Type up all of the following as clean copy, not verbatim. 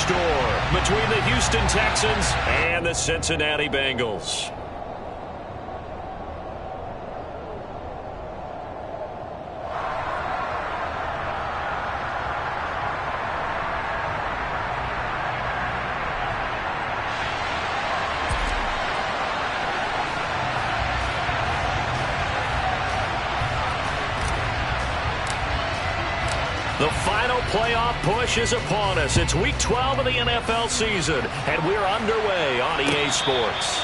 score between the Houston Texans and the Cincinnati Bengals. The final playoff push is upon us. It's Week 12 of the NFL season, and we're underway on EA Sports.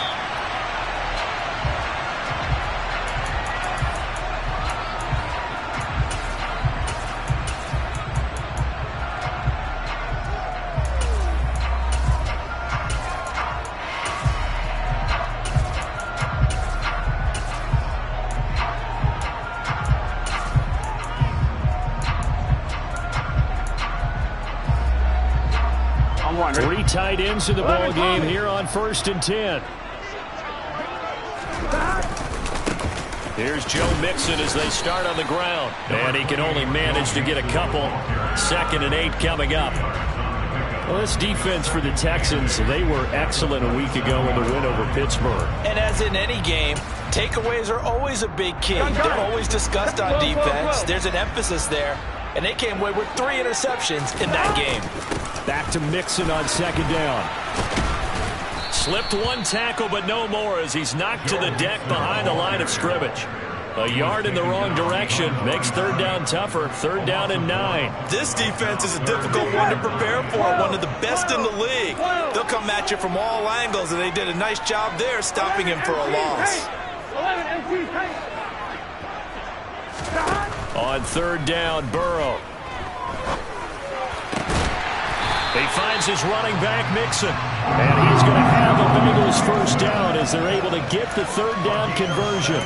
Three tight ends in the ball game here on 1st and 10. Here's Joe Mixon as they start on the ground. And he can only manage to get a couple. 2nd and 8 coming up. Well, this defense for the Texans, they were excellent a week ago in the win over Pittsburgh. And as in any game, takeaways are always a big key. They're always discussed on defense. There's an emphasis there. And they came away with 3 interceptions in that game. Back to Mixon on 2nd down. Slipped one tackle, but no more as he's knocked to the deck behind the line of scrimmage. A yard in the wrong direction makes 3rd down tougher. 3rd down and 9. This defense is a difficult one to prepare for, one of the best in the league. They'll come at you from all angles, and they did a nice job there stopping him for a loss. On 3rd down, Burrow. He finds his running back, Mixon. And he's going to have the Bengals 1st down as they're able to get the 3rd down conversion.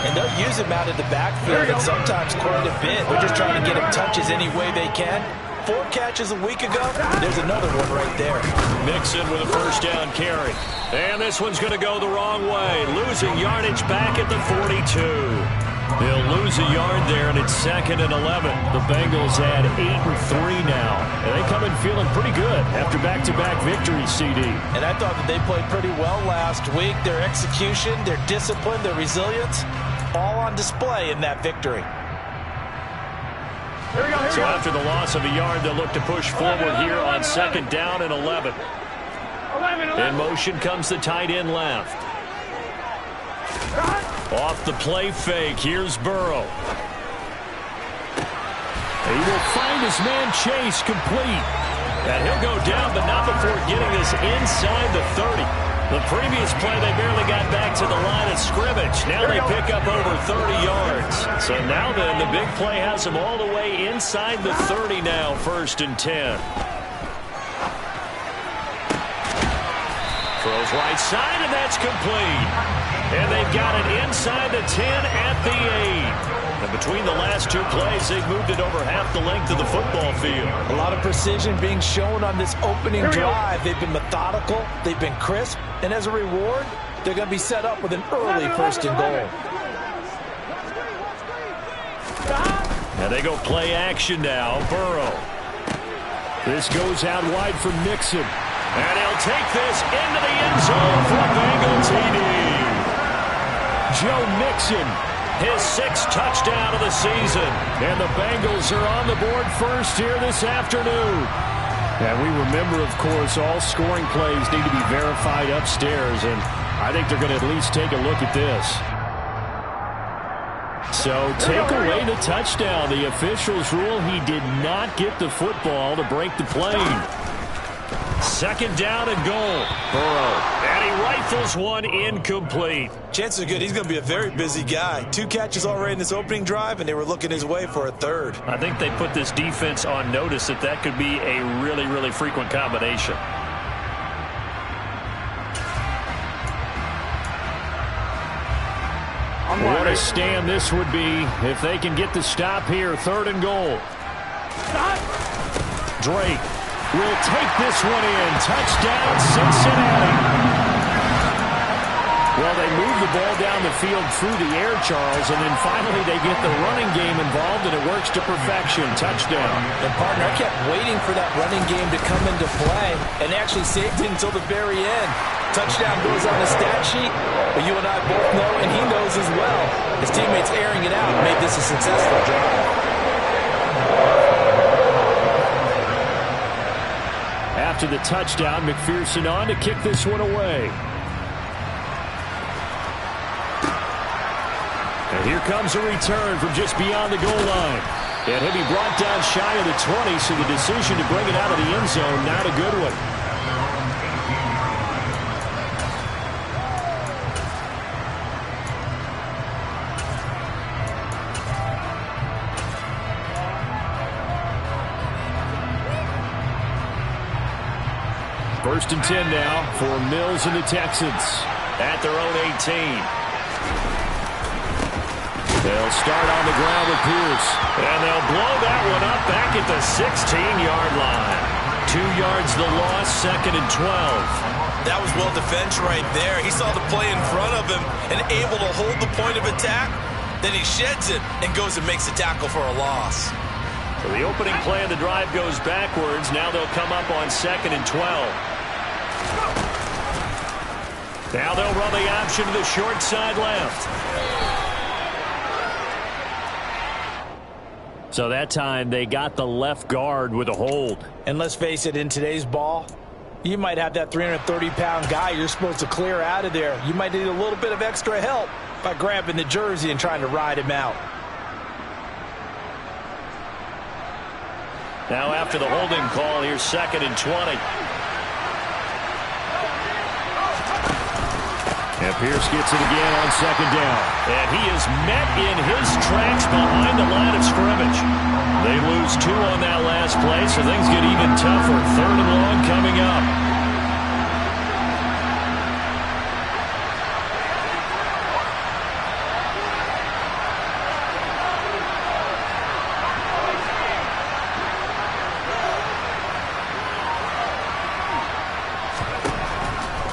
And they'll use him out of the backfield and sometimes quite a bit. They're just trying to get him touches any way they can. 4 catches a week ago. There's another one right there. Mixon with a 1st down carry. And this one's going to go the wrong way. Losing yardage back at the 42. They'll lose a yard there, and it's 2nd and 11. The Bengals add 8 and 3 now. And they come in feeling pretty good after back-to-back victories, CD. And I thought that they played pretty well last week. Their execution, their discipline, their resilience, all on display in that victory. So after the loss of a yard, they'll look to push forward here on 2nd down and 11. In motion comes the tight end left. Off the play fake, here's Burrow. He will find his man Chase complete. And he'll go down, but not before getting this inside the 30. The previous play, they barely got back to the line of scrimmage. Now they pick up over 30 yards. So now then, the big play has them all the way inside the 30 now, 1st and 10. Throws right side, and that's complete. And they've got it inside the 10 at the 8. And between the last 2 plays, they've moved it over half the length of the football field. A lot of precision being shown on this opening drive. They've been methodical. They've been crisp. And as a reward, they're going to be set up with an early 1st and goal. And they go play action now. Burrow. This goes out wide for Mixon. And he'll take this into the end zone for a Bengals TD. Joe Mixon, his 6th touchdown of the season. And the Bengals are on the board first here this afternoon. And we remember, of course, all scoring plays need to be verified upstairs. And I think they're going to at least take a look at this. So take away the touchdown. The officials rule he did not get the football to break the play. 2nd down and goal. Burrow. And he rifles one incomplete. Chances are good. He's going to be a very busy guy. 2 catches already in this opening drive, and they were looking his way for a 3rd. I think they put this defense on notice that that could be a really, really frequent combination. What a stand this would be if they can get the stop here. 3rd and goal. Drake will take this one in. Touchdown, Cincinnati. Well, they move the ball down the field through the air, Charles, and then finally they get the running game involved, and it works to perfection. Touchdown. And, partner, I kept waiting for that running game to come into play and actually saved it until the very end. Touchdown goes on the stat sheet, but you and I both know, and he knows as well, his teammates airing it out made this a successful drive. After the touchdown, McPherson on to kick this one away. And here comes a return from just beyond the goal line. And he'll be brought down shy of the 20, so the decision to bring it out of the end zone, not a good one. First and 10 now for Mills and the Texans at their own 18. They'll start on the ground with Pierce. And they'll blow that one up back at the 16-yard line. 2 yards the loss, second and 12. That was well defended right there. He saw the play in front of him and able to hold the point of attack. Then he sheds it and goes and makes a tackle for a loss. So the opening play of the drive goes backwards. Now they'll come up on second and 12. Now they'll run the option to the short side left. So that time they got the left guard with a hold. And let's face it, in today's ball, you might have that 330-pound guy you're supposed to clear out of there. You might need a little bit of extra help by grabbing the jersey and trying to ride him out. Now after the holding call, here's second and 20. And Pierce gets it again on second down. And he is met in his tracks behind the line of scrimmage. They lose 2 on that last play, so things get even tougher. Third and long coming up.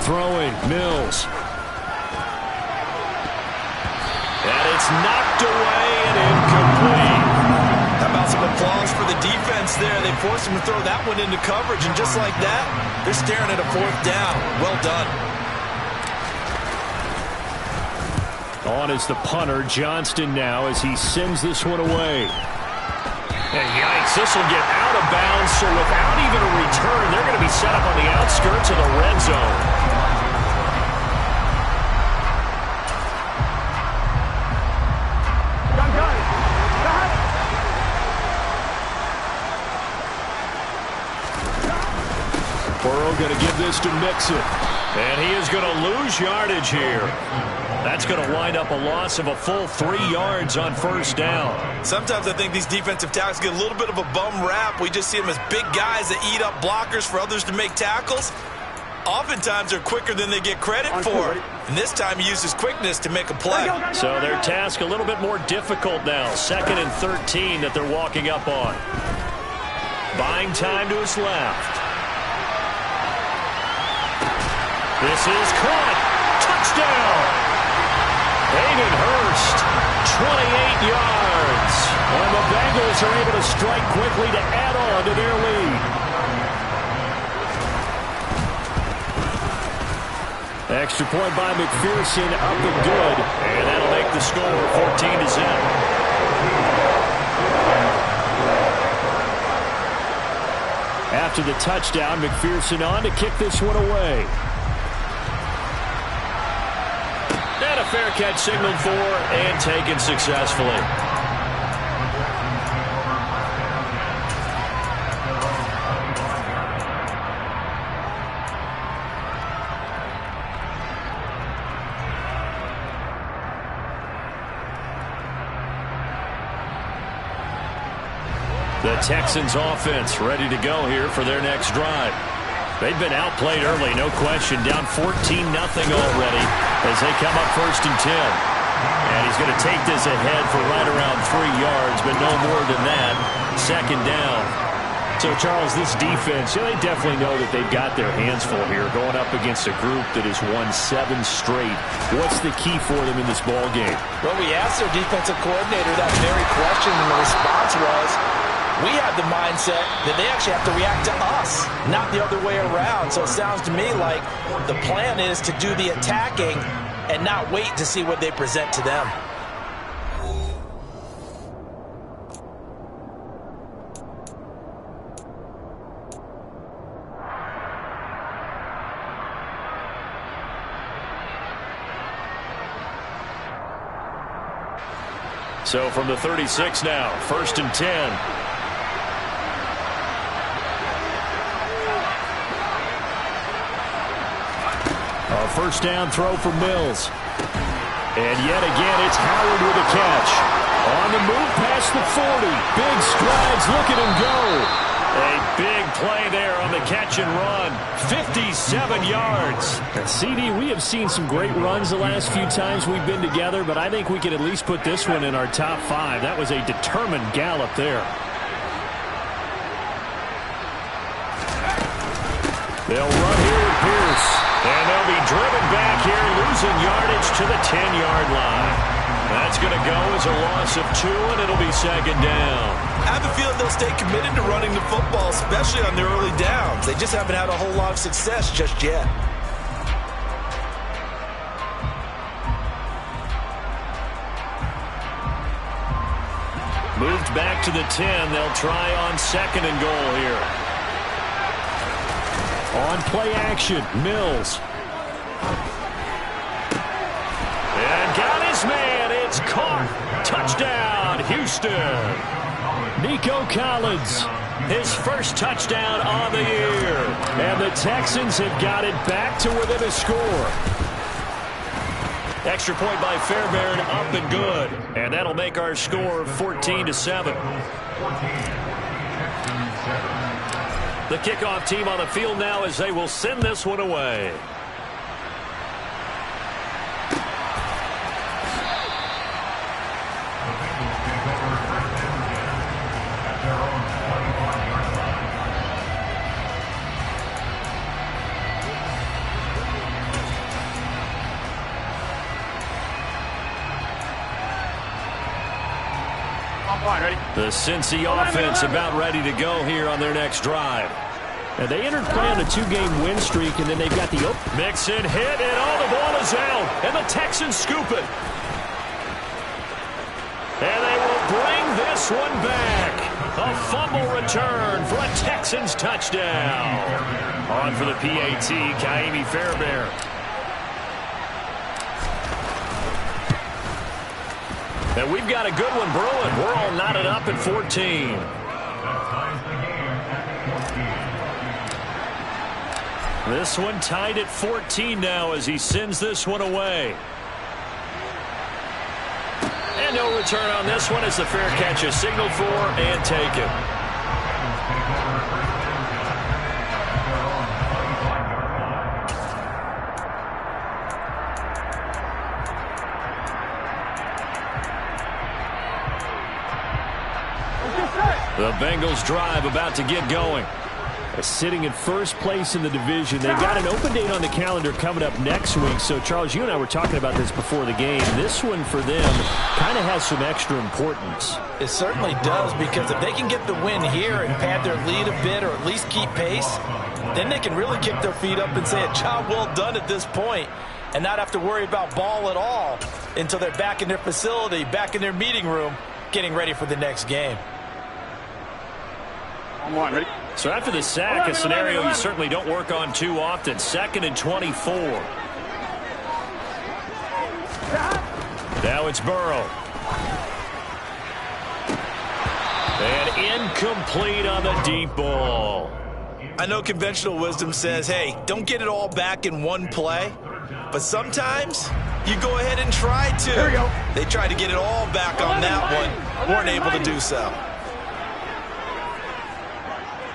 Throwing, Mills. And it's knocked away and incomplete. How about some applause for the defense there? They forced him to throw that one into coverage, and just like that, they're staring at a 4th down. Well done. On is the punter, Johnston now, as he sends this one away. And yikes, this will get out of bounds, so without even a return, they're going to be set up on the outskirts of the red zone. Burrow going to give this to Mixon. And he is going to lose yardage here. That's going to wind up a loss of a full 3 yards on first down. Sometimes I think these defensive tackles get a little bit of a bum rap. We just see them as big guys that eat up blockers for others to make tackles. Oftentimes they're quicker than they get credit for. And this time he uses quickness to make a play. So their task a little bit more difficult now. Second and 13 that they're walking up on. Buying time to his left. This is caught. Touchdown. Hayden Hurst, 28 yards. And the Bengals are able to strike quickly to add on to their lead. Extra point by McPherson, up and good. And that'll make the score 14-0. After the touchdown, McPherson on to kick this one away. And a fair catch signaled for and taken successfully. The Texans offense ready to go here for their next drive. They've been outplayed early, no question. Down 14-0 already as they come up first and 10. And he's going to take this ahead for right around 3 yards, but no more than that. Second down. So, Charles, this defense, they definitely know that they've got their hands full here going up against a group that has won 7 straight. What's the key for them in this ball game? Well, we asked their defensive coordinator that very question, and the response was, we have the mindset that they actually have to react to us, not the other way around. So it sounds to me like the plan is to do the attacking and not wait to see what they present to them. So from the 36 now, 1st and 10. A first down throw for Mills. And yet again, it's Howard with a catch. On the move past the 40. Big strides, look at him go. A big play there on the catch and run. 57 yards. CD, we have seen some great runs the last few times we've been together, but I think we could at least put this one in our top 5. That was a determined gallop there. They'll run here with Pierce. And they'll be driven back here, losing yardage to the 10-yard line. That's going to go as a loss of 2, and it'll be 2nd down. I have a feeling they'll stay committed to running the football, especially on their early downs. They just haven't had a whole lot of success just yet. Moved back to the 10. They'll try on 2nd and goal here. On play action, Mills. And got his man. It's caught. Touchdown, Houston. Nico Collins, his first touchdown on the year. And the Texans have got it back to within a score. Extra point by Fairbairn, up and good. And that'll make our score 14-7. The kickoff team on the field now as they will send this one away. The Cincy offense about ready to go here on their next drive. And they entered play on a 2-game win streak, and then they've got the Mixon hit, and all the ball is out, and the Texans scoop it. And they will bring this one back. A fumble return for a Texans touchdown. On for the PAT, Ka'imi Fairbairn. And we've got a good one brewing. We're all knotted up at 14. This one tied at 14 now as he sends this one away. And no return on this one as the fair catch is signaled for and taken. The Bengals drive about to get going. Sitting in first place in the division. They've got an open date on the calendar coming up next week. So, Charles, you and I were talking about this before the game. This one for them kind of has some extra importance. It certainly does, because if they can get the win here and pad their lead a bit or at least keep pace, then they can really kick their feet up and say a job well done at this point and not have to worry about ball at all until they're back in their facility, back in their meeting room, getting ready for the next game. Ready? So after the sack, a scenario you certainly don't work on too often. 2nd and 24. Now it's Burrow. And incomplete on the deep ball. I know conventional wisdom says, hey, don't get it all back in one play. But sometimes you go ahead and try to. There you go. They tried to get it all back on that one. Weren't able to do so.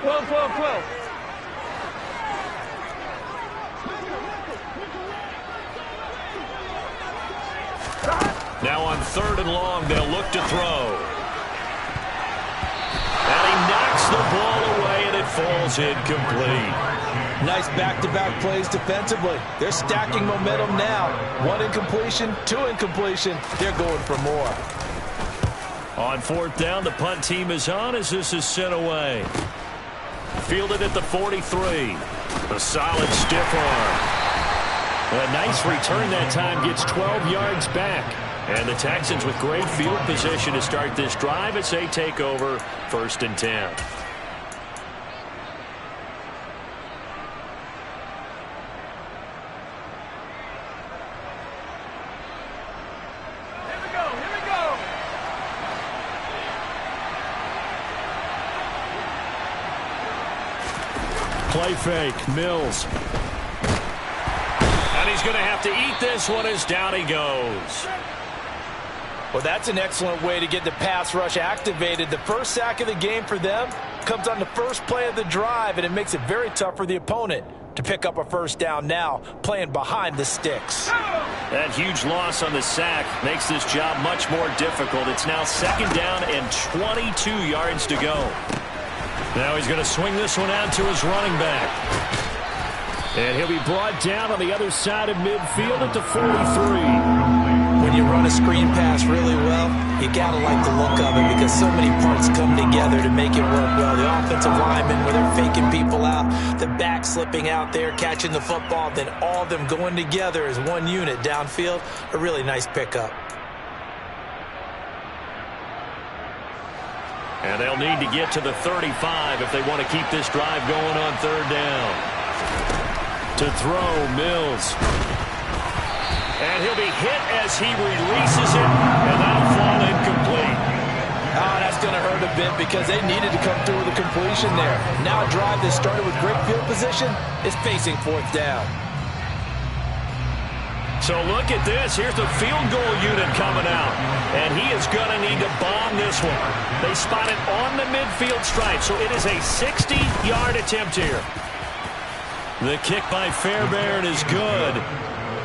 12, 12, 12. Now on 3rd and long, they'll look to throw. And he knocks the ball away falls incomplete. Nice back-to-back plays defensively. They're stacking momentum now. 1 incompletion, 2 incompletion. They're going for more. On 4th down, the punt team is on as this is sent away. Fielded at the 43. A solid stiff arm. A nice return that time, gets 12 yards back. And the Texans with great field position to start this drive as they take over 1st and 10. Play fake, Mills. And he's going to have to eat this one as down he goes. Well, that's an excellent way to get the pass rush activated. The first sack of the game for them comes on the first play of the drive, and it makes it very tough for the opponent to pick up a 1st down now, playing behind the sticks. That huge loss on the sack makes this job much more difficult. It's now 2nd down and 22 yards to go. Now he's going to swing this one out to his running back. And he'll be brought down on the other side of midfield at the 43. When you run a screen pass really well, you got to like the look of it because so many parts come together to make it work well. The offensive linemen, where they're faking people out, the back slipping out there, catching the football, then all of them going together as one unit downfield. A really nice pickup. And they'll need to get to the 35 if they want to keep this drive going on 3rd down. To throw, Mills. And he'll be hit as he releases it, and that'll fall incomplete. Oh, that's going to hurt a bit because they needed to come through with a completion there. Now a drive that started with great field position is facing 4th down. So look at this. Here's the field goal unit coming out. And he is going to need to bomb this one. They spot it on the midfield stripe, so it is a 60-yard attempt here. The kick by Fairbairn is good.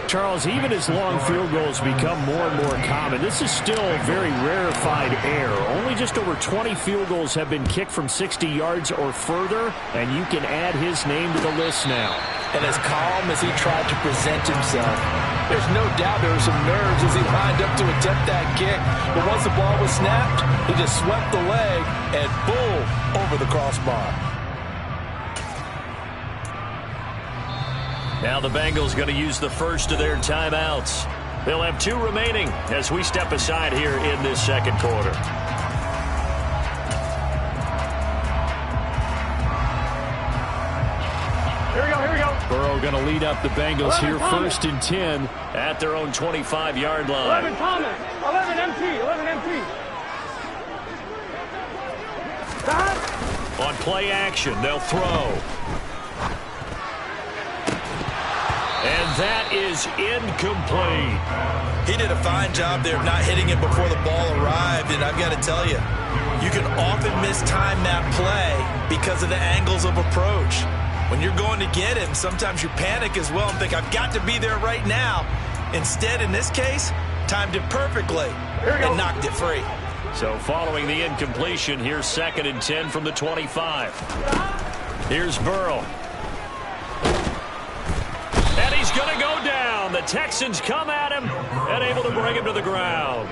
Charles, even as long field goals become more and more common, this is still a very rarefied air. Only just over 20 field goals have been kicked from 60 yards or further, and you can add his name to the list now. And as calm as he tried to present himself, there's no doubt there were some nerves as he lined up to attempt that kick. But once the ball was snapped, he just swept the leg and boom, over the crossbar. Now the Bengals going to use the first of their timeouts. They'll have 2 remaining as we step aside here in this 2nd quarter. Here we go. Burrow going to lead up the Bengals here, Thomas. 1st and 10 at their own 25-yard line. 11 Thomas, 11 MT, 11 MT. Stop. On play action, they'll throw. And that is incomplete. He did a fine job there of not hitting it before the ball arrived, and I've got to tell you, you can often mistime that play because of the angles of approach. When you're going to get him, sometimes you panic as well and think, I've got to be there right now. Instead, in this case, timed it perfectly and knocked it free. So following the incompletion, here's 2nd and 10 from the 25. Here's Burrow. And he's going to go down. The Texans come at him and able to bring him to the ground.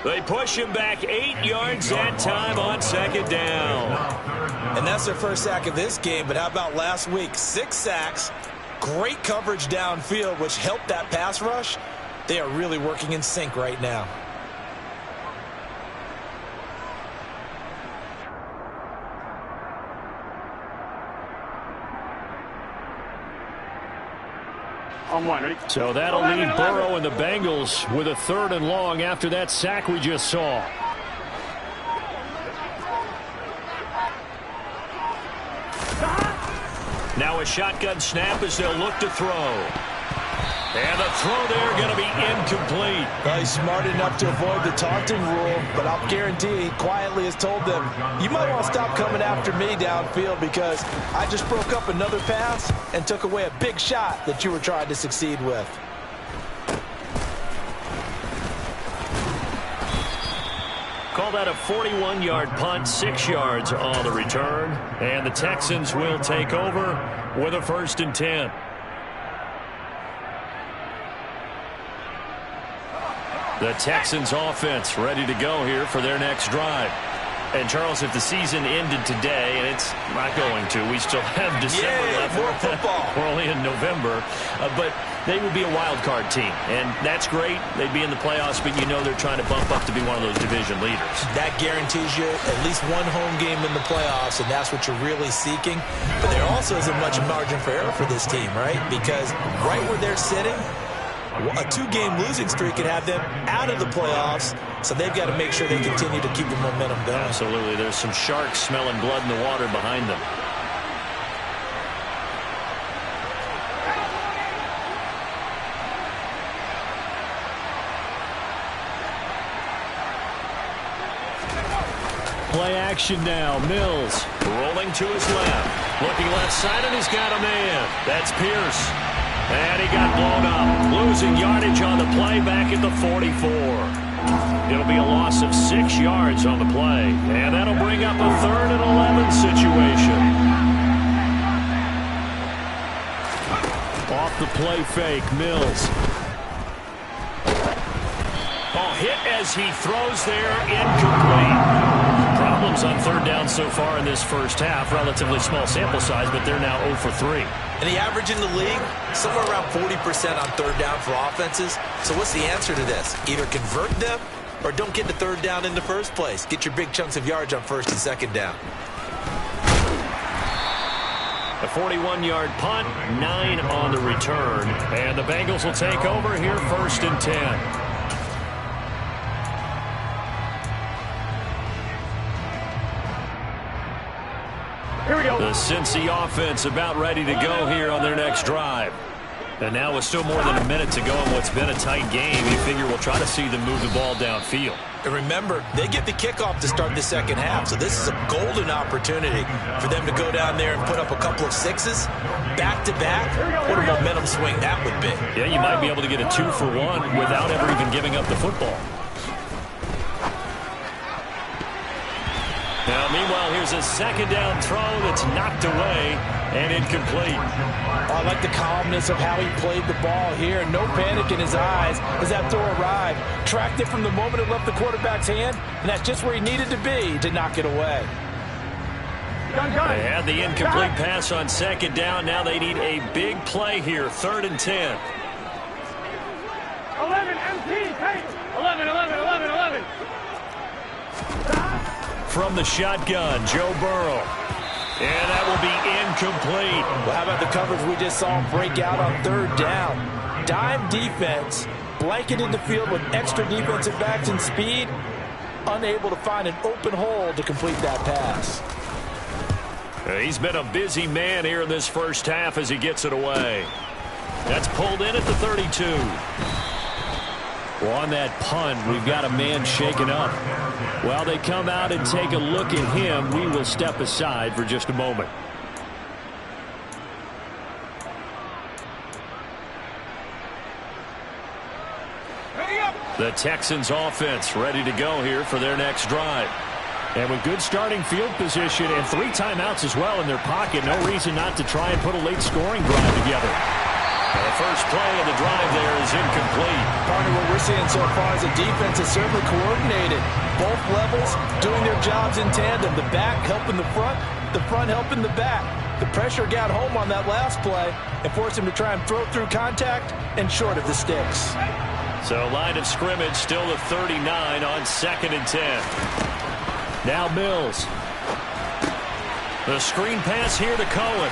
They push him back 8 yards that time on 2nd down. And that's their first sack of this game, but how about last week? 6 sacks, great coverage downfield, which helped that pass rush. They are really working in sync right now. On 1, ready? So that'll leave Burrow and the Bengals with a 3rd and long after that sack we just saw. Now a shotgun snap as they'll look to throw. And the throw there going to be incomplete. Well, he's smart enough to avoid the taunting rule, but I'll guarantee he quietly has told them, you might want to stop coming after me downfield because I just broke up another pass and took away a big shot that you were trying to succeed with. Call that a 41-yard punt, 6 yards on the return. And the Texans will take over with a 1st and 10. The Texans offense ready to go here for their next drive. And, Charles, if the season ended today, and it's not going to, we still have December left. More football. We're only in November. But they would be a wild card team. And that's great. They'd be in the playoffs, but you know they're trying to bump up to be one of those division leaders. That guarantees you at least one home game in the playoffs, and that's what you're really seeking. But there also isn't much margin for error for this team, right? Because right where they're sitting, a 2-game losing streak could have them out of the playoffs, so they've got to make sure they continue to keep the momentum going. Absolutely. There's some sharks smelling blood in the water behind them. Play action now. Mills rolling to his left. Looking left side, and he's got a man. That's Pierce. And he got blown up. Losing yardage on the play back at the 44. It'll be a loss of 6 yards on the play. And that'll bring up a 3rd and 11 situation. Off the play fake, Mills. Ball hit as he throws there, incomplete. Problems on 3rd down so far in this first half. Relatively small sample size, but they're now 0 for 3. And the average in the league, somewhere around 40% on 3rd down for offenses. So what's the answer to this? Either convert them or don't get the 3rd down in the first place. Get your big chunks of yards on 1st and 2nd down. A 41-yard punt, 9 on the return. And the Bengals will take over here 1st and 10. Here we go. The Cincy offense about ready to go here on their next drive. And now with still more than a minute to go in what's been a tight game, you figure we'll try to see them move the ball downfield. And remember, they get the kickoff to start the 2nd half, so this is a golden opportunity for them to go down there and put up a couple of 6s back-to-back. What a momentum swing that would be. Yeah, you might be able to get a 2-for-1 without ever even giving up the football. Now, meanwhile, here's a 2nd down throw that's knocked away and incomplete. I like the calmness of how he played the ball here. No panic in his eyes as that throw arrived. Tracked it from the moment it left the quarterback's hand, and that's just where he needed to be to knock it away. They had the incomplete pass on 2nd down. Now they need a big play here, 3rd and 10. 11 MT, take 11, 11, 11, 11. From the shotgun, Joe Burrow. And that will be incomplete. Well, how about the coverage we just saw him break out on 3rd down? Dime defense, blanketed the field with extra defensive backs and speed, unable to find an open hole to complete that pass. He's been a busy man here in this first half as he gets it away. That's pulled in at the 32. Well, on that punt, we've got a man shaken up. While they come out and take a look at him, we will step aside for just a moment. The Texans offense ready to go here for their next drive. And with good starting field position and 3 timeouts as well in their pocket, no reason not to try and put a late scoring drive together. And the first play of the drive there is incomplete. Partner, what we're seeing so far is the defense is certainly coordinated. Both levels doing their jobs in tandem. The back helping the front helping the back. The pressure got home on that last play and forced him to try and throw through contact and short of the sticks. So line of scrimmage still the 39 on 2nd and 10. Now Mills. The screen pass here to Cohen.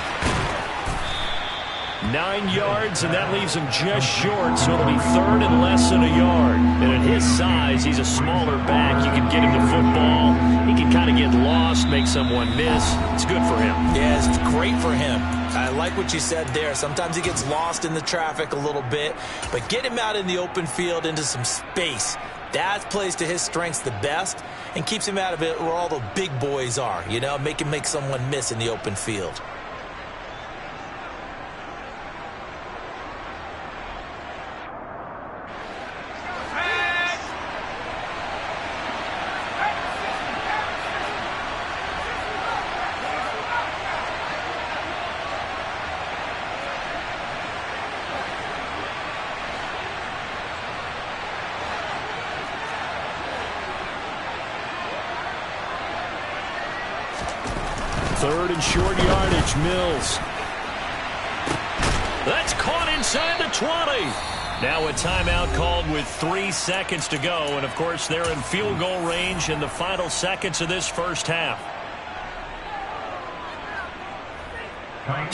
9 yards, and that leaves him just short, so it'll be 3rd and less than a yard. And at his size, he's a smaller back. You can get him the football. He can kind of get lost, make someone miss. It's good for him. Yeah, it's great for him. I like what you said there. Sometimes he gets lost in the traffic a little bit, but get him out in the open field into some space. That plays to his strengths the best and keeps him out of it where all the big boys are, you know, make someone miss in the open field. Third and short yardage, Mills. That's caught inside the 20. Now a timeout called with 3 seconds to go. And, of course, they're in field goal range in the final seconds of this first half.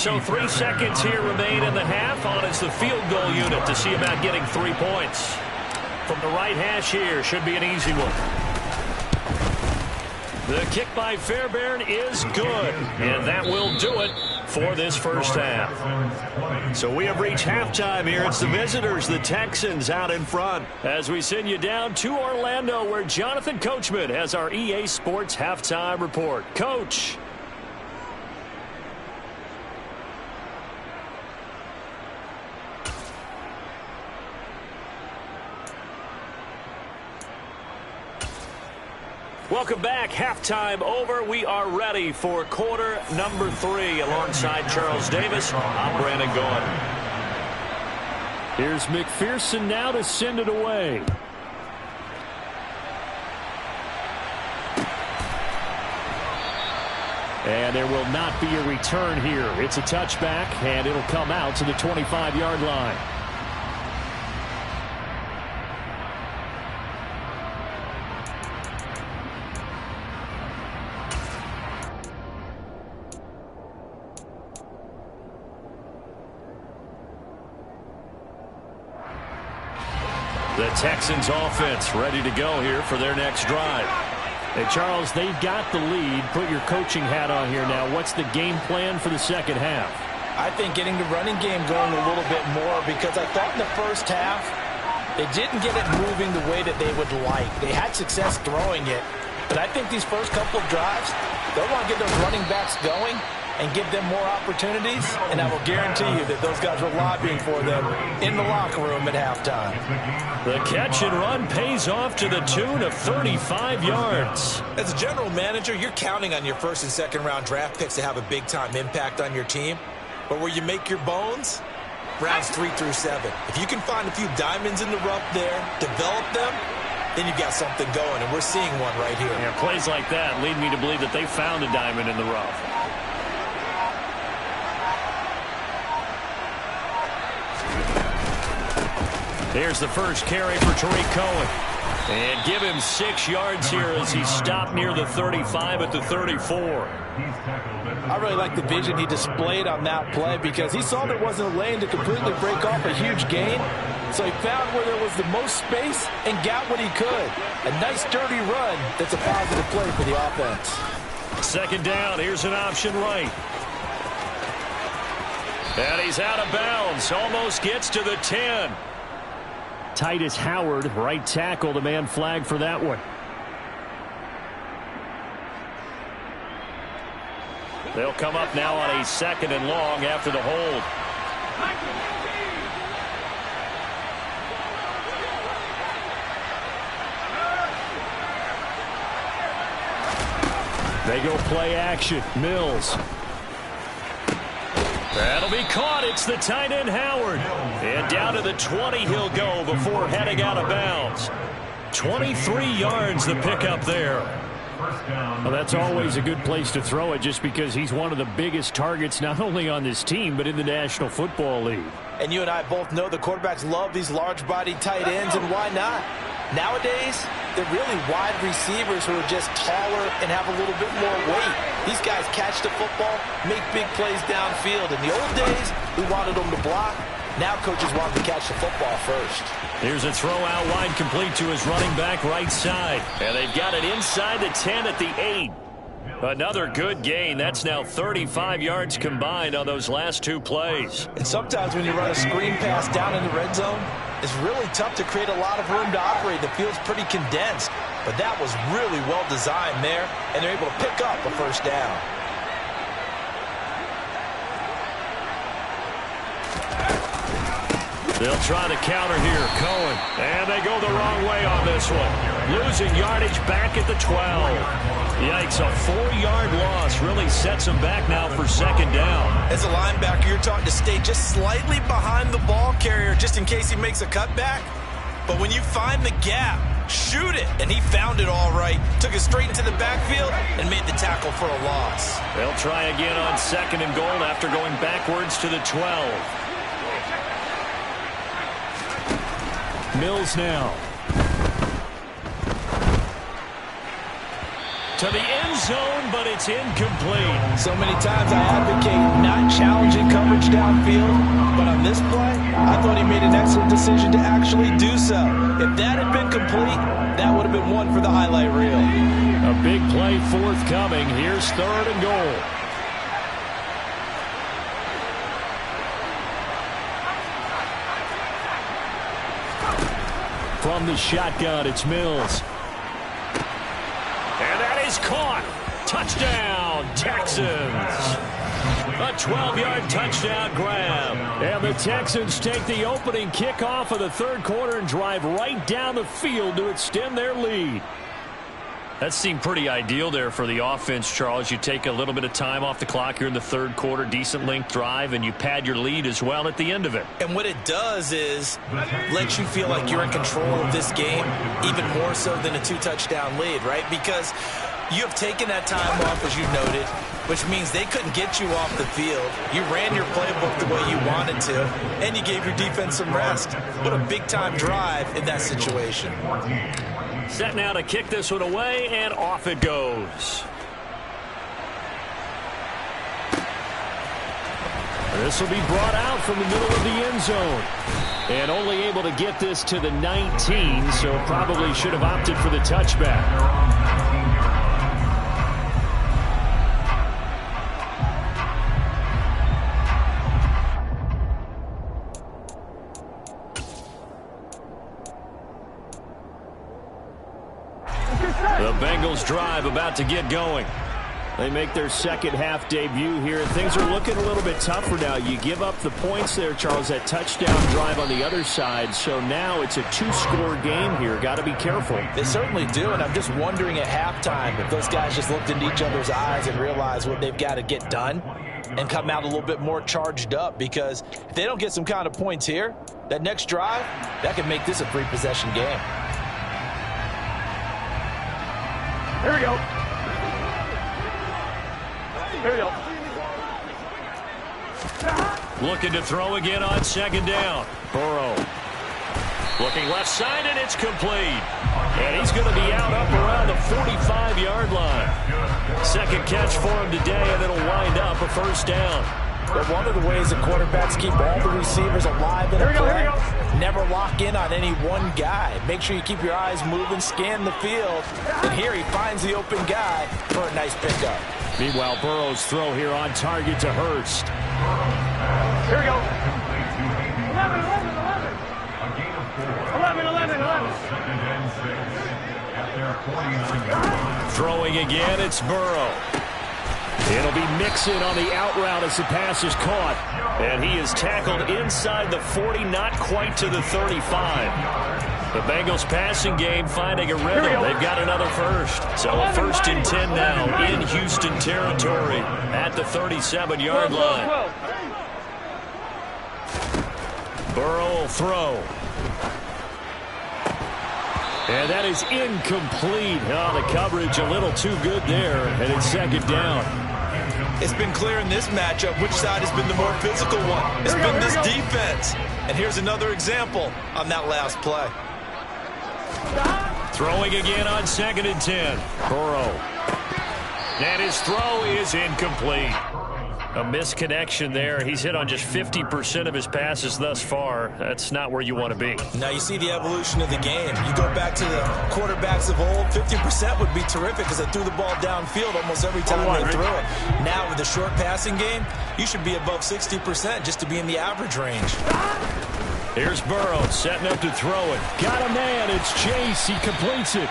So 3 seconds here remain in the half on as the field goal unit to see about getting 3 points. From the right hash here, should be an easy one. The kick by Fairbairn is good, and that will do it for this first half. So we have reached halftime here. It's the visitors, the Texans, out in front. As we send you down to Orlando, where Jonathan Coachman has our EA Sports halftime report. Coach. Welcome back. Halftime over. We are ready for quarter number 3. Alongside Charles Davis, I'm Brandon Gaudin. Here's McPherson now to send it away. And there will not be a return here. It's a touchback, and it'll come out to the 25-yard line. The Texans offense ready to go here for their next drive. Hey, Charles, they've got the lead. Put your coaching hat on here now. What's the game plan for the second half? I think getting the running game going a little bit more, because I thought in the first half they didn't get it moving the way that they would like. They had success throwing it, but I think these first couple of drives, they'll want to get those running backs going and give them more opportunities, and I will guarantee you that those guys were lobbying for them in the locker room at halftime. The catch and run pays off to the tune of 35 yards. As a general manager, you're counting on your first and second round draft picks to have a big-time impact on your team. But where you make your bones, rounds 3 through 7. If you can find a few diamonds in the rough there, develop them, then you've got something going, and we're seeing one right here. Yeah, plays like that lead me to believe that they found a diamond in the rough. Here's the first carry for Tariq Cohen. And give him 6 yards here as he stopped near the 35 at the 34. I really like the vision he displayed on that play, because he saw there wasn't a lane to completely break off a huge gain. So he found where there was the most space and got what he could. A nice dirty run that's a positive play for the offense. Second down, here's an option right. And he's out of bounds, almost gets to the 10. Titus Howard, right tackle, the man flagged for that one. They'll come up now on a 2nd and long after the hold. They go play action. Mills. That'll be caught. It's the tight end Howard. And down to the 20 he'll go before heading out of bounds. 23 yards the pickup there. Well, that's always a good place to throw it, just because he's one of the biggest targets not only on this team but in the National Football League. And you and I both know the quarterbacks love these large-bodied tight ends, and why not? Nowadays, they're really wide receivers who are just taller and have a little bit more weight. These guys catch the football, make big plays downfield. In the old days, we wanted them to block. Now coaches want them to catch the football first. Here's a throw out wide, complete to his running back right side. And they've got it inside the 10 at the 8. Another good gain. That's now 35 yards combined on those last 2 plays. And sometimes when you run a screen pass down in the red zone, it's really tough to create a lot of room to operate. The field's pretty condensed. But that was really well designed there, and they're able to pick up a first down. They'll try to counter here. Cohen. And they go the wrong way on this one. Losing yardage back at the 12. Yikes, a 4-yard loss really sets them back now for 2nd down. As a linebacker, you're taught to stay just slightly behind the ball carrier just in case he makes a cutback. But when you find the gap, shoot it. And he found it all right. Took it straight into the backfield and made the tackle for a loss. They'll try again on 2nd and goal after going backwards to the 12. Mills now. To the end zone, but it's incomplete. So many times I advocate not challenging coverage downfield, but on this play, I thought he made an excellent decision to actually do so. If that had been complete, that would have been one for the highlight reel. A big play forthcoming. Here's 3rd and goal. From the shotgun, it's Mills. And that is caught. Touchdown, Texans. A 12-yard touchdown grab. And the Texans take the opening kickoff of the 3rd quarter and drive right down the field to extend their lead. That seemed pretty ideal there for the offense, Charles. You take a little bit of time off the clock here in the 3rd quarter, decent length drive, and you pad your lead as well at the end of it. And what it does is let you feel like you're in control of this game, even more so than a 2-touchdown lead, right? Because you have taken that time off, as you noted, which means they couldn't get you off the field. You ran your playbook the way you wanted to, and you gave your defense some rest. What a big-time drive in that situation. Set now to kick this one away, and off it goes. This will be brought out from the middle of the end zone. And only able to get this to the 19, so probably should have opted for the touchback. The Bengals drive about to get going. They make their second half debut here. Things are looking a little bit tougher now. You give up the points there, Charles, that touchdown drive on the other side. So now it's a 2-score game here. Got to be careful. They certainly do, and I'm just wondering at halftime if those guys just looked into each other's eyes and realized what they've got to get done and come out a little bit more charged up, because if they don't get some kind of points here, that next drive, that could make this a 3-possession game. Here we go. Here we go. Looking to throw again on 2nd down. Burrow. Looking left side, and it's complete. And he's going to be out up around the 45-yard line. Second catch for him today, and it'll wind up a 1st down. But one of the ways that quarterbacks keep all the receivers alive in a play, never lock in on any one guy. Make sure you keep your eyes moving, scan the field. And here he finds the open guy for a nice pickup. Meanwhile, Burrow's throw here on target to Hurst. Here we go. 11, 11, 11. 11, 11, 11. Throwing again, it's Burrow. It'll be Mixon on the out route as the pass is caught. And he is tackled inside the 40, not quite to the 35. The Bengals passing game finding a rhythm. They've got another first. So a 1st and 10 now in Houston territory at the 37-yard line. Burrow will throw. And that is incomplete. Oh, the coverage a little too good there, and it's 2nd down. It's been clear in this matchup which side has been the more physical one. It's been this defense. And here's another example on that last play. Throwing again on 2nd and 10. Burrow. And his throw is incomplete. A misconnection there. He's hit on just 50% of his passes thus far. That's not where you want to be. Now you see the evolution of the game. You go back to the quarterbacks of old, 50% would be terrific because they threw the ball downfield almost every time they threw it. Now with the short passing game, you should be above 60% just to be in the average range. Here's Burrow setting up to throw it. Got a man. It's Chase. He completes it.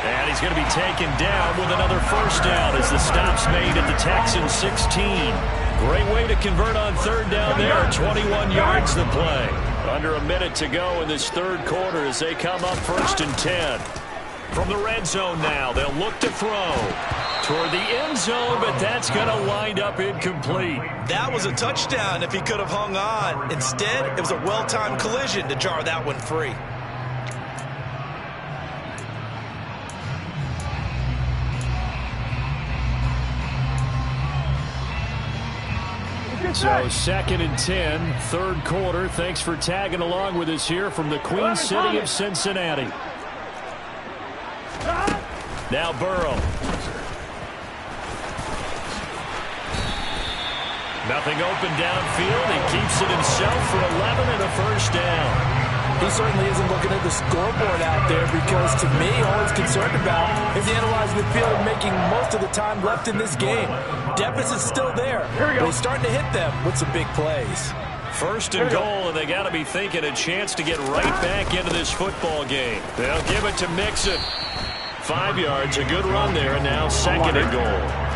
And he's going to be taken down with another 1st down as the stop's made at the Texans 16. Great way to convert on 3rd down there. 21 yards to play. Under a minute to go in this 3rd quarter as they come up 1st and 10. From the red zone now, they'll look to throw toward the end zone, but that's going to wind up incomplete. That was a touchdown if he could have hung on. Instead, it was a well-timed collision to jar that one free. So 2nd and 10, third quarter. Thanks for tagging along with us here from the Queen City of Cincinnati. Now Burrow. Nothing open downfield. He keeps it himself for 11 and a first down. He certainly isn't looking at the scoreboard out there because, to me, all he's concerned about is analyzing the field and making most of the time left in this game. Deficit's still there, but he's starting to hit them with some big plays. First and goal, and they got to be thinking a chance to get right back into this football game. They'll give it to Mixon. 5 yards, a good run there, and now 2nd and goal.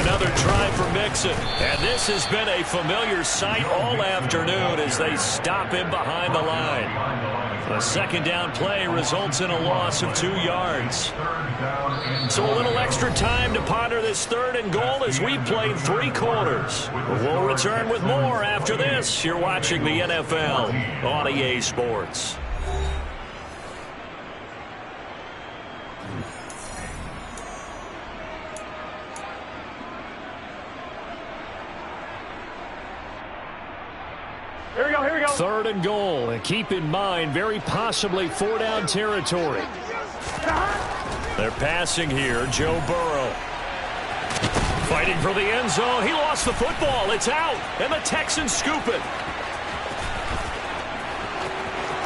Another try for Mixon. And this has been a familiar sight all afternoon as they stop him behind the line. The 2nd down play results in a loss of 2 yards. So a little extra time to ponder this 3rd and goal as we played 3 quarters. We'll return with more after this. You're watching the NFL on EA Sports. Here we go. 3rd and goal, and keep in mind, very possibly 4-down territory. They're passing here, Joe Burrow. Fighting for the end zone. He lost the football. It's out, and the Texans scoop it.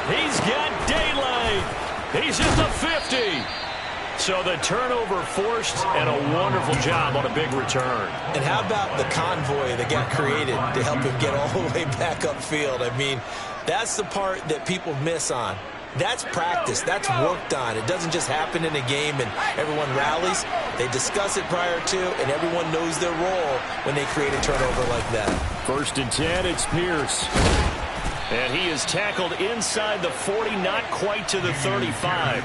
He's got daylight. He's at the 50. So the turnover forced, and a wonderful job on a big return. And how about the convoy that got created to help him get all the way back upfield? I mean, that's the part that people miss on. That's practice. That's worked on. It doesn't just happen in a game and everyone rallies. They discuss it prior to, and everyone knows their role when they create a turnover like that. 1st and 10, it's Pierce. And he is tackled inside the 40, not quite to the 35.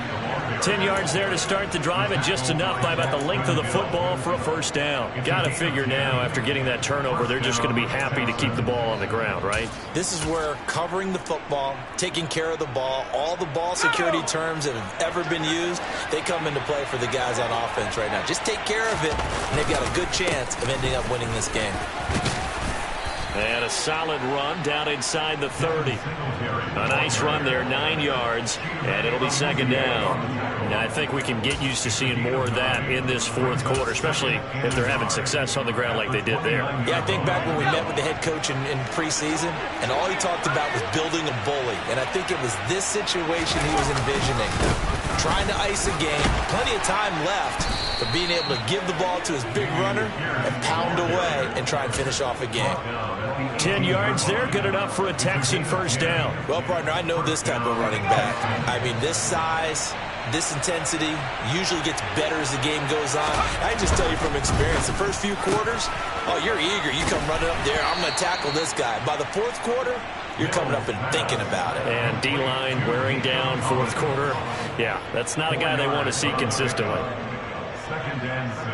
10 yards there to start the drive, and just enough by about the length of the football for a first down. Got to figure now, after getting that turnover, they're just going to be happy to keep the ball on the ground, right? This is where covering the football, taking care of the ball, all the ball security terms that have ever been used, they come into play for the guys on offense right now. Just take care of it, and they've got a good chance of ending up winning this game. And a solid run down inside the 30. A nice run there, 9 yards, and it'll be 2nd down. Now, I think we can get used to seeing more of that in this 4th quarter, especially if they're having success on the ground like they did there. Yeah, I think back when we met with the head coach in preseason, and all he talked about was building a bully. And I think it was this situation he was envisioning. Trying to ice a game, plenty of time left, but being able to give the ball to his big runner and pound away and try and finish off a game. 10 yards there, good enough for a Texan first down. Well, partner, I know this type of running back. I mean, this size, this intensity usually gets better as the game goes on. I just tell you from experience, the first few quarters, oh, you're eager. You come running up there, I'm going to tackle this guy. By the 4th quarter, you're coming up and thinking about it. And D-line wearing down 4th quarter. Yeah, that's not a guy they want to see consistently. 2nd and 6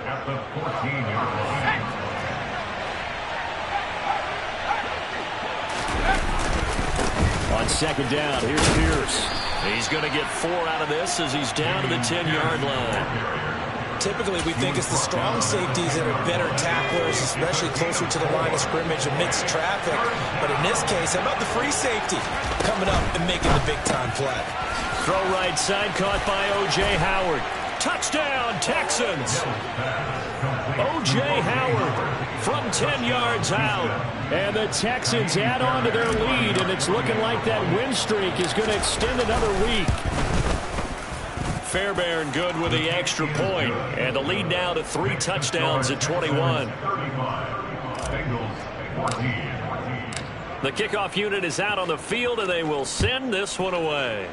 at the 14-yard line. On 2nd down, here's Pierce. He's going to get 4 out of this as he's down to the 10-yard line. Typically, we think it's the strong safeties that are better tacklers, especially closer to the line of scrimmage amidst traffic. But in this case, how about the free safety coming up and making the big-time play? Throw right side, caught by O.J. Howard. Touchdown, Texans! O.J. Howard from 10 yards out. And the Texans add on to their lead, and it's looking like that win streak is going to extend another week. Fairbairn good with the extra point, and the lead now to 3 touchdowns at 21. The kickoff unit is out on the field, and they will send this one away.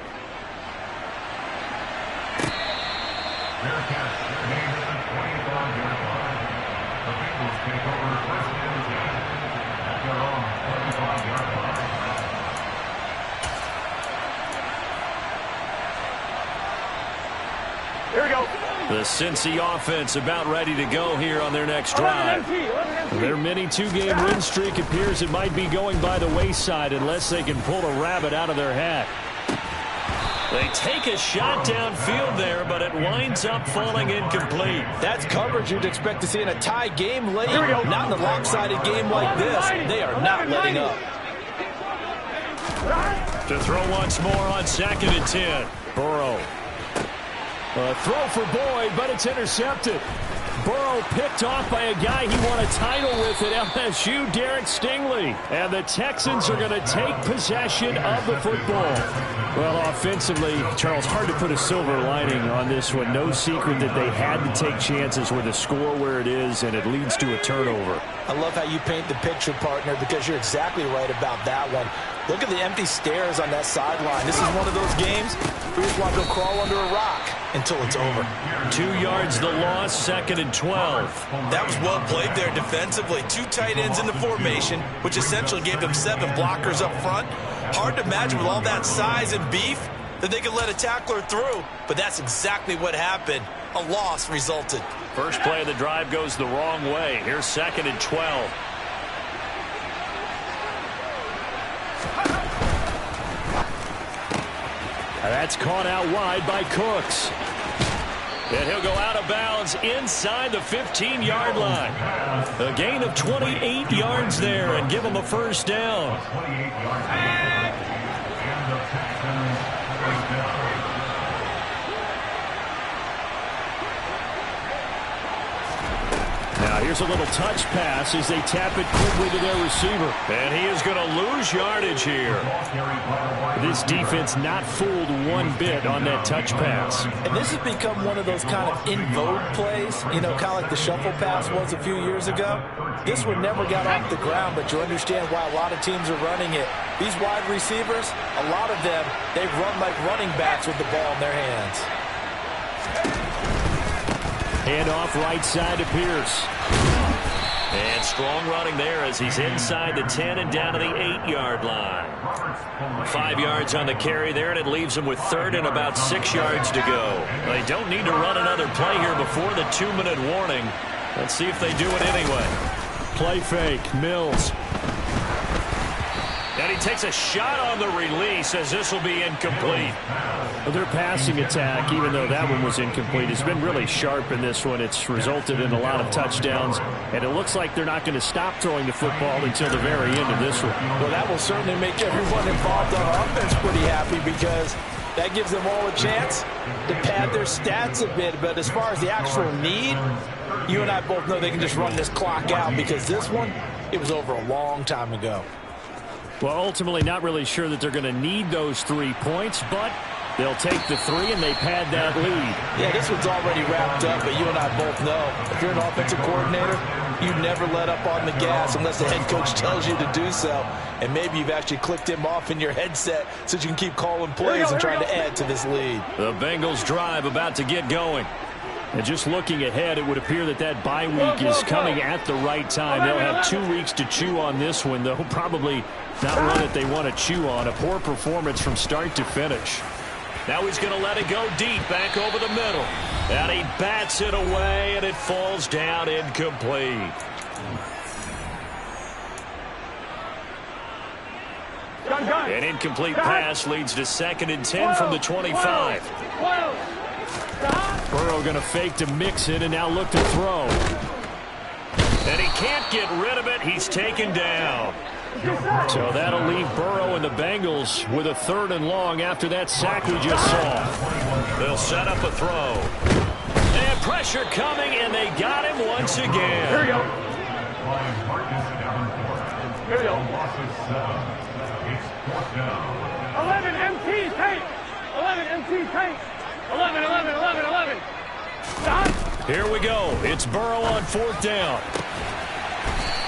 Here we go. The Cincy offense about ready to go here on their next drive. Their mini 2-game win streak appears it might be going by the wayside unless they can pull a rabbit out of their hat. They take a shot downfield there, but it winds up falling incomplete. That's coverage you'd expect to see in a tie game late. Not in a lopsided game like this. They are not letting up. To throw once more on 2nd and 10. Burrow. A throw for Boyd, but it's intercepted. Burrow picked off by a guy he won a title with at LSU, Derek Stingley. And the Texans are going to take possession of the football. Well, offensively, Charles, hard to put a silver lining on this one. No secret that they had to take chances with a score where it is, and it leads to a turnover. I love how you paint the picture, partner, because you're exactly right about that one. Look at the empty stares on that sideline. This is one of those games where you just want to go crawl under a rock until it's over. 2 yards the loss, 2nd and 12. That was well played there defensively. 2 tight ends in the formation, which essentially gave them 7 blockers up front. Hard to imagine with all that size and beef that they could let a tackler through, but that's exactly what happened. A loss resulted. First play of the drive goes the wrong way. Here's 2nd and 12. That's caught out wide by Cooks. And he'll go out of bounds inside the 15-yard line. A gain of 28 yards there and give him a first down. Now here's a little touch pass as they tap it quickly to their receiver. And he is going to lose yardage here. This defense not fooled one bit on that touch pass. And this has become one of those kind of in vogue plays, you know, kind of like the shuffle pass was a few years ago. This one never got off the ground, but you understand why a lot of teams are running it. These wide receivers, a lot of them, they run like running backs with the ball in their hands. Hand off right side to Pierce. And strong running there as he's inside the 10 and down to the 8-yard line. 5 yards on the carry there, and it leaves them with 3rd and about 6 yards to go. They don't need to run another play here before the 2-minute warning. Let's see if they do it anyway. Play fake, Mills. And he takes a shot on the release as this will be incomplete. Well, their passing attack, even though that one was incomplete, has been really sharp in this one. It's resulted in a lot of touchdowns, and it looks like they're not going to stop throwing the football until the very end of this one. Well, that will certainly make everyone involved on offense pretty happy because that gives them all a chance to pad their stats a bit. But as far as the actual need, you and I both know they can just run this clock out because this one, it was over a long time ago. Well, ultimately not really sure that they're going to need those 3 points, but they'll take the 3 and they pad that lead. Yeah, this one's already wrapped up, but you and I both know if you're an offensive coordinator, you never let up on the gas unless the head coach tells you to do so. And maybe you've actually clicked him off in your headset so you can keep calling plays and trying to add to this lead. The Bengals drive about to get going. And just looking ahead, it would appear that that bye week is coming at the right time. They'll have 2 weeks to chew on this one, though probably not one that they want to chew on. A poor performance from start to finish. Now he's going to let it go deep, back over the middle. And he bats it away, and it falls down incomplete. An incomplete pass leads to 2nd and 10 from the 25. Burrow going to fake to Mixon and now look to throw. And he can't get rid of it. He's taken down. So that'll leave Burrow and the Bengals with a 3rd and long after that sack we just saw. They'll set up a throw. And pressure coming, and they got him once again. Here we go. Here we go. 11 MT tank. 11 MT tank. 11, 11, 11, 11. Stop. Here we go. It's Burrow on 4th down.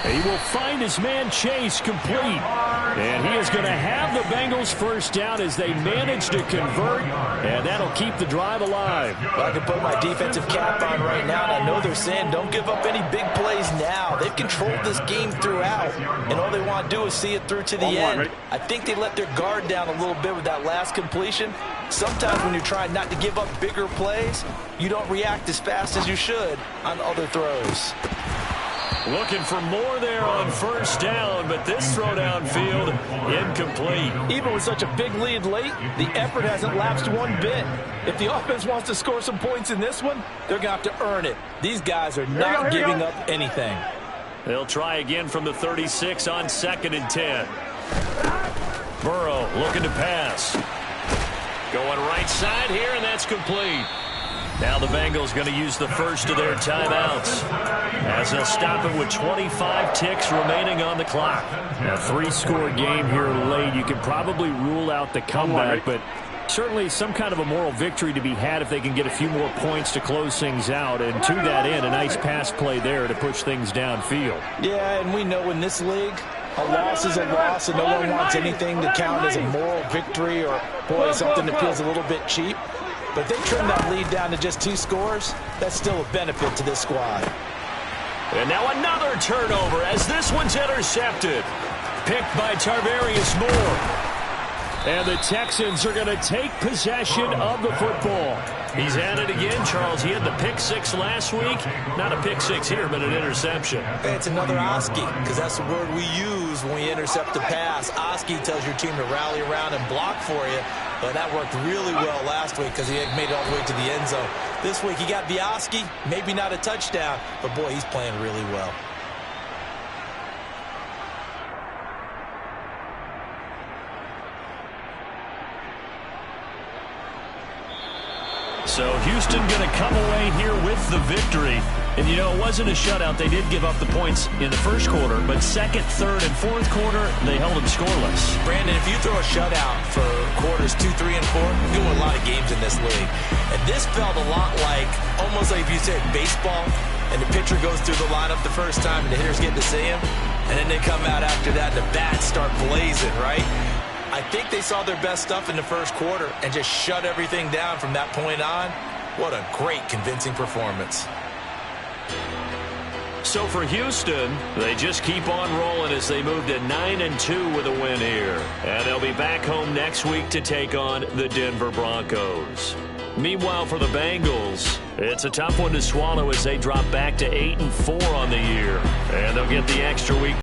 He will find his man Chase complete. And he is going to have the Bengals first down as they manage to convert. And that'll keep the drive alive. Well, I can put my defensive cap on right now, and I know they're saying don't give up any big plays now. They've controlled this game throughout, and all they want to do is see it through to the end. I think they let their guard down a little bit with that last completion. Sometimes when you're trying not to give up bigger plays, you don't react as fast as you should on other throws. Looking for more there on first down, but this throw downfield incomplete. Even with such a big lead late, the effort hasn't lapsed one bit. If the offense wants to score some points in this one, they're going to have to earn it. These guys are not giving up anything. They'll try again from the 36 on 2nd and 10. Burrow looking to pass. Going right side here, and that's complete. Now the Bengals going to use the first of their timeouts, as they'll stop it with 25 ticks remaining on the clock. A 3-score game here late. You can probably rule out the comeback, but certainly some kind of a moral victory to be had if they can get a few more points to close things out. And to that end, a nice pass play there to push things downfield. Yeah, and we know in this league, a loss is a loss, and no one wants anything to count as a moral victory or, boy, something that feels a little bit cheap. But if they trim that lead down to just 2 scores, that's still a benefit to this squad. And now another turnover as this one's intercepted. Picked by Tarvarius Moore. And the Texans are going to take possession of the football. He's at it again, Charles. He had the pick 6 last week. Not a pick 6 here, but an interception. Hey, it's another Oski, because that's the word we use when we intercept a pass. Oski tells your team to rally around and block for you. But that worked really well last week because he had made it all the way to the end zone. This week he got the Oski, maybe not a touchdown, but boy, he's playing really well. So Houston going to come away here with the victory. And, you know, it wasn't a shutout. They did give up the points in the first quarter, but second, third, and fourth quarter, they held them scoreless. Brandon, if you throw a shutout for quarters 2, 3, and 4, you win a lot of games in this league. And this felt a lot like, almost like if you said baseball, and the pitcher goes through the lineup the first time, and the hitters get to see him, and then they come out after that, and the bats start blazing, right? I think they saw their best stuff in the first quarter and just shut everything down from that point on. What a great, convincing performance. So for Houston, they just keep on rolling as they move to 9-2 with a win here. And they'll be back home next week to take on the Denver Broncos. Meanwhile, for the Bengals, it's a tough one to swallow as they drop back to 8-4 on the year. And they'll get the extra week